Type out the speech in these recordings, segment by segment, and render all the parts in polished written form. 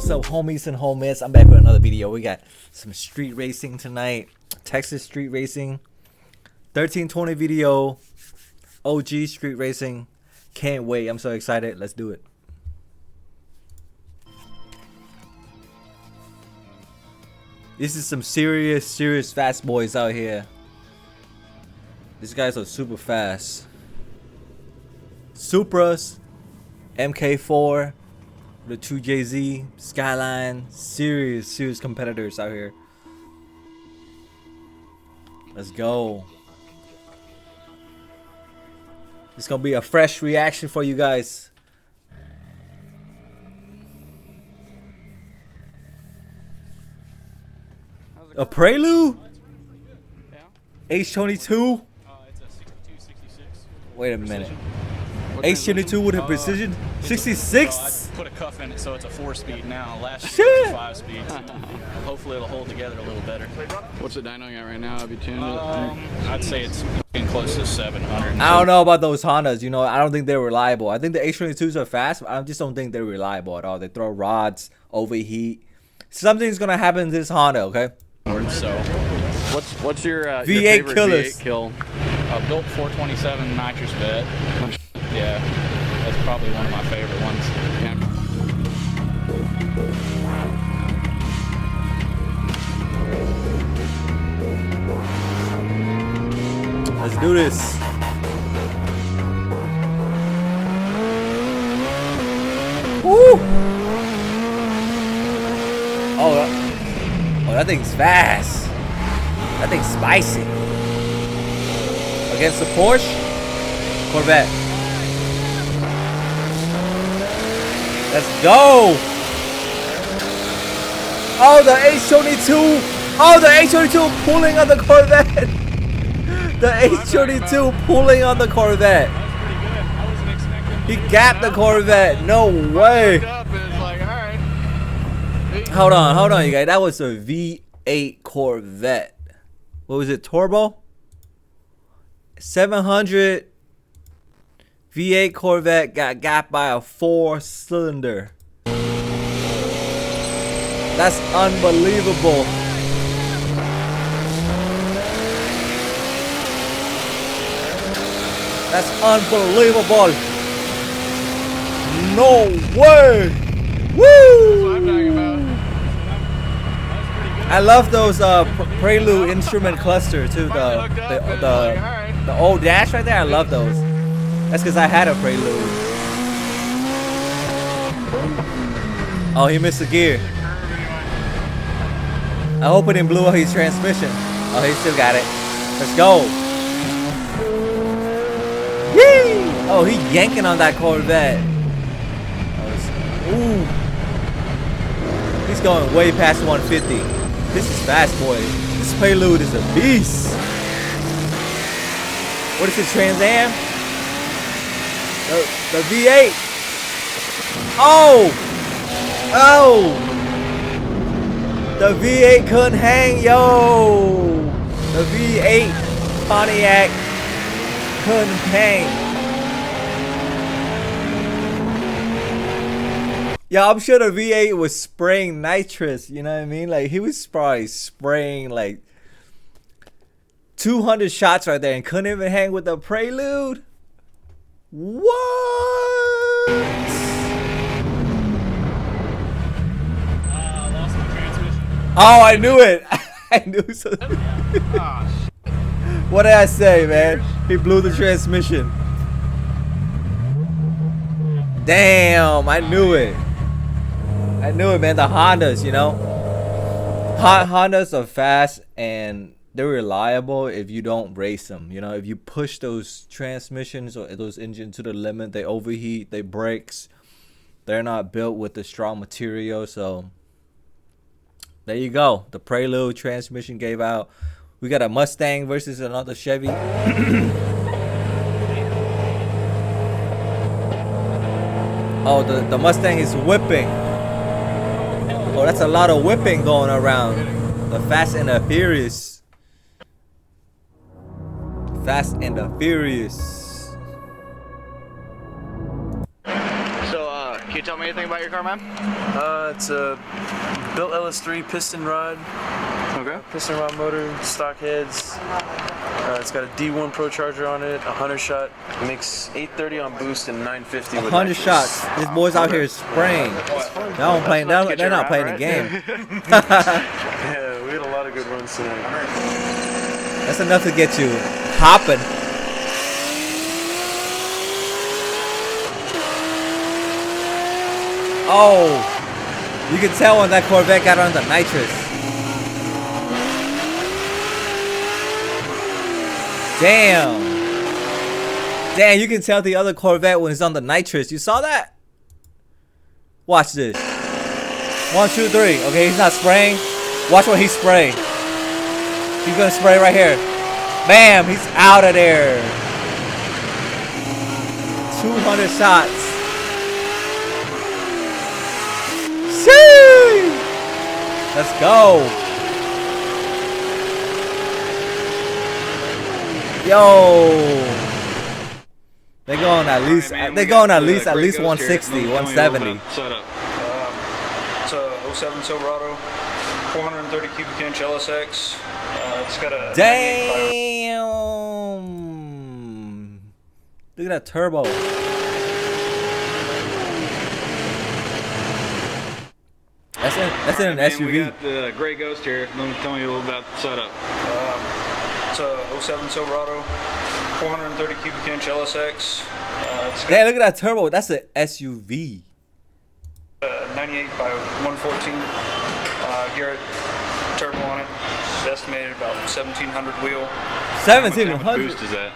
What's up, homies and homies? I'm back with another video. We got some street racing tonight. Texas street racing. 1320 video. OG street racing. Can't wait. I'm so excited. Let's do it. This is some serious fast boys out here. These guys are super fast. Supras, MK4, the 2JZ, Skyline, serious competitors out here. Let's go. It's gonna be a fresh reaction for you guys. A Prelude? H22? It's a 62-66. Wait a minute. H22 with a precision? 66? I put a cuff in it so it's a 4-speed now. Last Shit. year it was a 5-speed. Hopefully it'll hold together a little better. What's the dyno at right now? Have you tuned it? I'd say it's getting close to 700. I don't know about those Hondas. You know, I don't think they're reliable. I think the H22s are fast, but I just don't think they're reliable at all. They throw rods, overheat. Something's gonna happen to this Honda, okay? So, What's your V8 your favorite killers. V8 kill? built 427 nitrous vet. Yeah, that's probably one of my favorite ones. Yeah. Let's do this. Woo! Oh, that thing's fast. That thing's spicy. Against the Porsche Corvette. Let's go. Oh, the H22. Oh, the H22 pulling on the Corvette. The H22 pulling on the Corvette. He gapped the Corvette. No way. Hold on, you guys. That was a V8 Corvette. What was it? Turbo? 700 V8 Corvette got gapped by a 4-cylinder. That's unbelievable. That's unbelievable. No way. Woo! I love those Prelude instrument cluster too. The old dash right there. I love those. That's because I had a Prelude. Oh, he missed a gear. I hope it didn't blow out his transmission. Oh, he still got it. Let's go. Yee! Oh, he yanking on that Corvette. Ooh. He's going way past 150. This is fast, boy. This Prelude is a beast. What is it, Trans Am? The V8. Oh! Oh! The V8 couldn't hang, yo! The V8 Pontiac couldn't hang. Yeah, I'm sure the V8 was spraying nitrous, you know what I mean? Like, he was probably spraying like 200 shots right there and couldn't even hang with the Prelude. What? Lost my transmission. Oh, I knew it. I knew so. What did I say, man? He blew the transmission. Damn, I knew it. I knew it, man. The Hondas, you know. Hondas are fast and they're reliable if you don't race them. You know, if you push those transmissions or those engines to the limit, they overheat, they brakes. They're not built with the strong material. So there you go. The Prelude transmission gave out. We got a Mustang versus another Chevy. Oh, the Mustang is whipping. Oh, that's a lot of whipping going around. The Fast and the Furious. Fast and the Furious. So, tell me anything about your car, man? It's a built LS3 piston rod. Okay. Piston rod motor, stock heads. It's got a D1 Pro charger on it, 100 shot. It makes 830 on boost and 950 with 100 nitrous. shots. This boy's out here spraying. They're not playing the game. Yeah, we had a lot of good runs tonight. That's enough to get you hopping. Oh, you can tell when that Corvette got on the nitrous. Damn. Damn, you can tell the other Corvette when it's on the nitrous. You saw that? Watch this. 1, 2, 3. Okay, he's not spraying. Watch what he's spraying. He's gonna spray right here. Bam, he's out of there. 200 shots. Shee! Let's go. Yo. They're going at least. They're going at least 160, 170. Setup. It's a 07 Silverado, 430 cubic inch LSX. It's got a Damn! Look at that turbo. That's in an SUV. We got the Gray Ghost here. Tell me a little about the setup. It's a 07 Silverado, 430 cubic inch LSX. It's Damn, look at that turbo. That's an SUV. got 98 by 114 Garrett turbo on it. It's estimated about 1,700 wheel. 1700. Boost is that?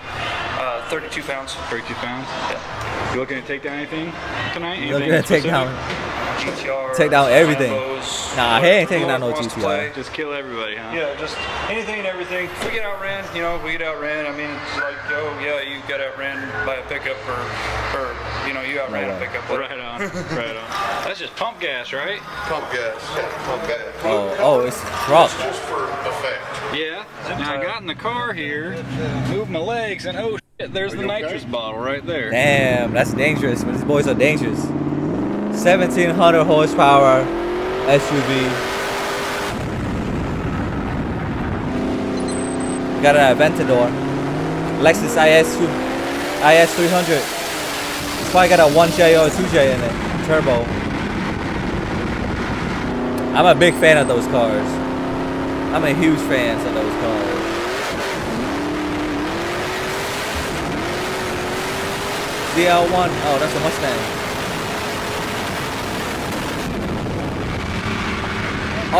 32 pounds. 32 pounds? Yeah. You looking to take down anything tonight? Look at take down. GTR. Take down everything. Lambos, Nah, he ain't taking down no whoever wants to play. GTR. Just kill everybody, huh? Yeah, just anything and everything. If we get outran, you know, we get outran. I mean, it's like, oh yeah, you got outran by a pickup, or you know, you outran a pickup. Right on, right on. That's just pump gas, right? Pump gas. Pump gas. Oh, it's a truck. Just for effect. Yeah. Now I got in the car here, moved my legs, and oh shit, there's the nitrous bottle right there. Damn, that's dangerous. These boys are dangerous. 1700 horsepower SUV. We got an Aventador. Lexus IS 300. It's probably got a 1J or a 2J in it. Turbo. I'm a big fan of those cars. I'm a huge fan of those cars. DL1. Oh, that's a Mustang.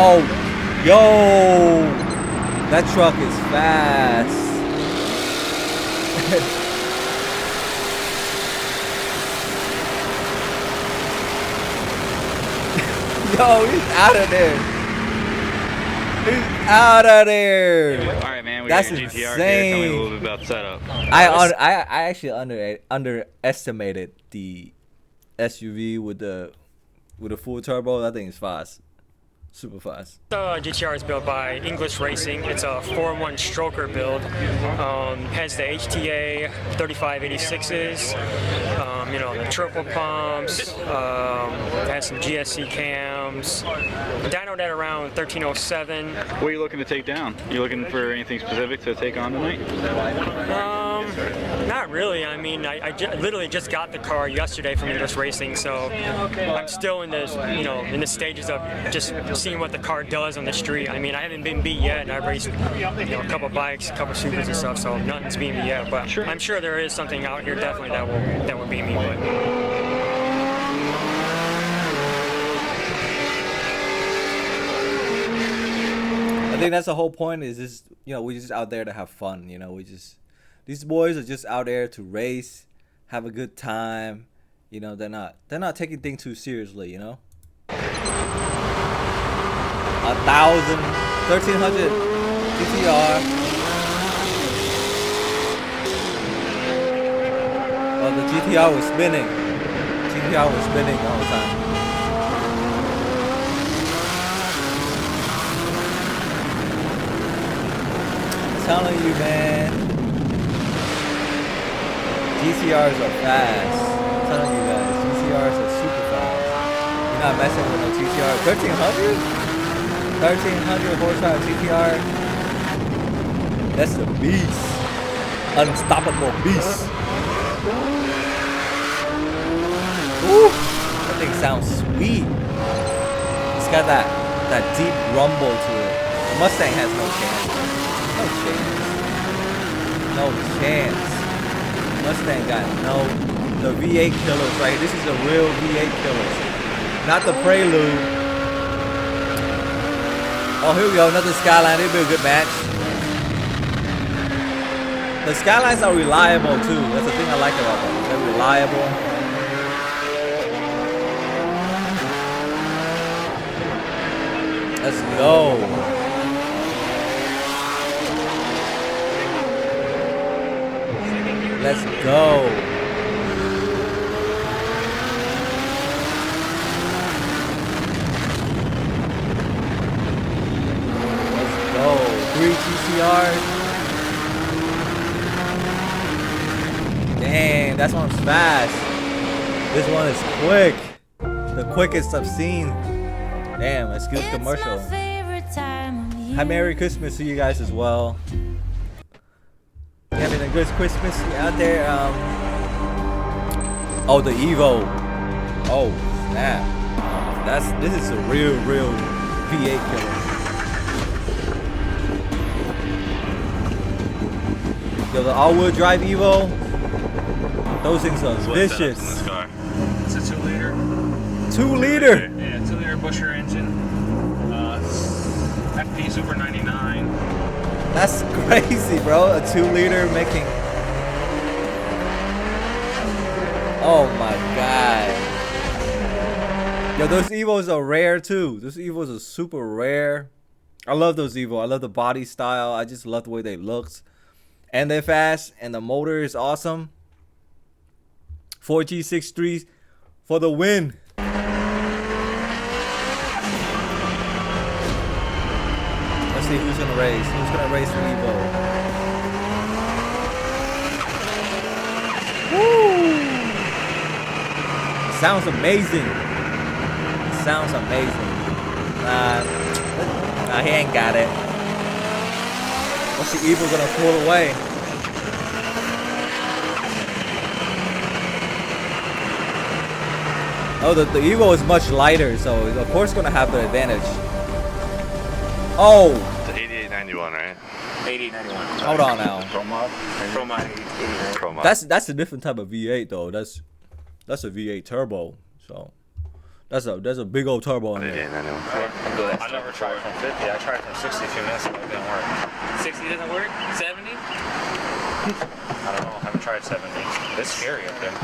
Oh, yo, that truck is fast. Yo, he's out of there. He's out of there. All right, man. We That's got a GTR here. Tell me a insane. little bit about setup. I actually underestimated the SUV with the full turbo. That thing is fast. Super fast. The GTR is built by English Racing. It's a 4-in-1 stroker build. Has the HTA 3586s, you know, the triple pumps, has some GSC cams. Dynoed at around 1307. What are you looking to take down? You looking for anything specific to take on tonight? Not really. I mean, I literally just got the car yesterday from English Racing, so I'm still in this, you know, in the stages of just seeing what the car does on the street. I mean, I haven't been beat yet, and I've raced, you know, a couple bikes, a couple supers and stuff, so nothing's beat me yet. But sure. I'm sure there is something out here definitely that will beat me. But I think that's the whole point. Is just, you know, we're just out there to have fun. You know, these boys are just out there to race, have a good time. You know, they're not taking things too seriously. You know. 1,000, 1,300 GTR. Oh, the GTR was spinning. GTR was spinning the whole time. I'm telling you, man. GTRs are fast. I'm telling you guys, GTRs are super fast. not messing with no TTR. 1300? 1300 horsepower TTR. That's a beast. Unstoppable beast. Ooh, that thing sounds sweet. It's got that deep rumble to it. The Mustang has no chance. No chance. No chance. Mustang got the V8 killers, right? This is a real V8 killer. Not the Prelude. Oh, here we go. Another Skyline. It'll be a good match. The Skylines are reliable too. That's the thing I like about them. They're reliable. Let's go. Let's go. Let's go. 3 TCRs. Dang, that one's fast. This one is quick. The quickest I've seen. Damn, let's get commercial. Hi, Merry Christmas to you guys as well. You having a good Christmas out there? Oh, the Evo. Oh, snap. This is a real V8 killer. Yo, the all-wheel drive Evo. Those things are vicious. It's a 2-liter. 2-liter. Yeah, 2-liter Busher engine. FP Super 99. That's crazy, bro. A 2-liter making. Oh my god. Yo, those Evos are rare too. Those Evos are super rare. I love those Evo. I love the body style. I just love the way they look. And they're fast. And the motor is awesome. 4G63 for the win. Let's see who's gonna race. Who's gonna race the Evo? Woo! Sounds amazing. Sounds amazing. Nah, he ain't got it. What's the Evo gonna pull away? Oh, the Evo is much lighter, so of course gonna have the advantage. Oh! It's 8891, right? 8891. Hold on now. Pro mod 8891. Pro mod. That's a different type of V8 though. That's a V8 turbo. So there's a big old turbo in there. 8891. I never tried from 50. I tried from 60 a few minutes ago. It didn't work. 60 doesn't work? 70? I don't know. I haven't tried 70. It's scary up there.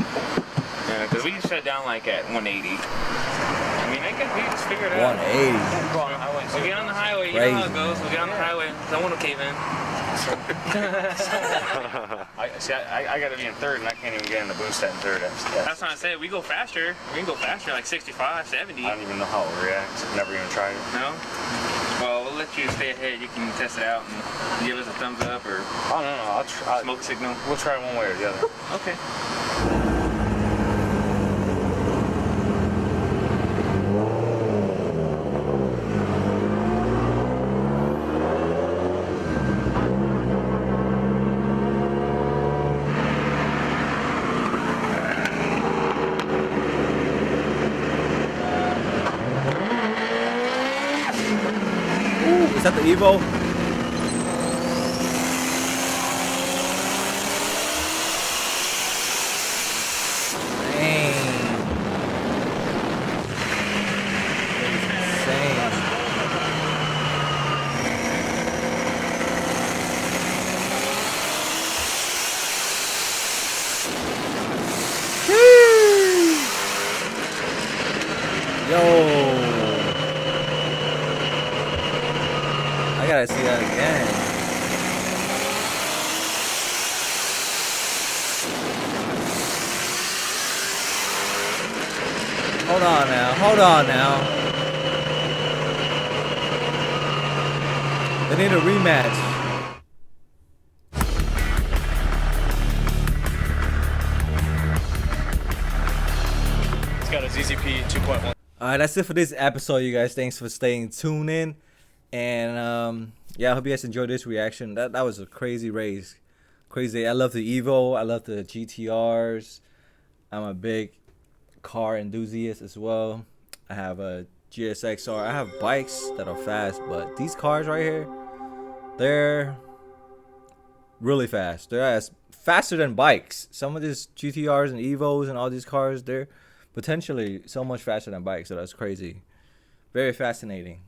Yeah, because we can shut down like at 180. I mean, we just figured it out. 180. We'll get on the highway. You know how it goes. We'll get on the highway. Someone will cave in. I got to be in third, and I can't even get in the boost set in third. That's what I said. We go faster. We can go faster, like 65, 70. I don't even know how it reacts. Never even tried it. No? Well, we'll let you stay ahead. You can test it out and give us a thumbs up or. Oh no, I'll try. Smoke signal. We'll try one way or the other. Okay. Is that the Evo? Dang. That is insane. Yo. I gotta see that again. Hold on now. Hold on now. They need a rematch. It's got a ZZP 2.1. That's it for this episode, you guys. Thanks for staying tuned in. And yeah, I hope you guys enjoyed this reaction. That was a crazy race. Crazy. I love the Evo. I love the GTRs. I'm a big car enthusiast as well. I have a GSXR. I have bikes that are fast, but these cars right here, they're really fast. They're as faster than bikes. Some of these GTRs and Evos and all these cars, they're potentially so much faster than bikes. So that's crazy. Very fascinating.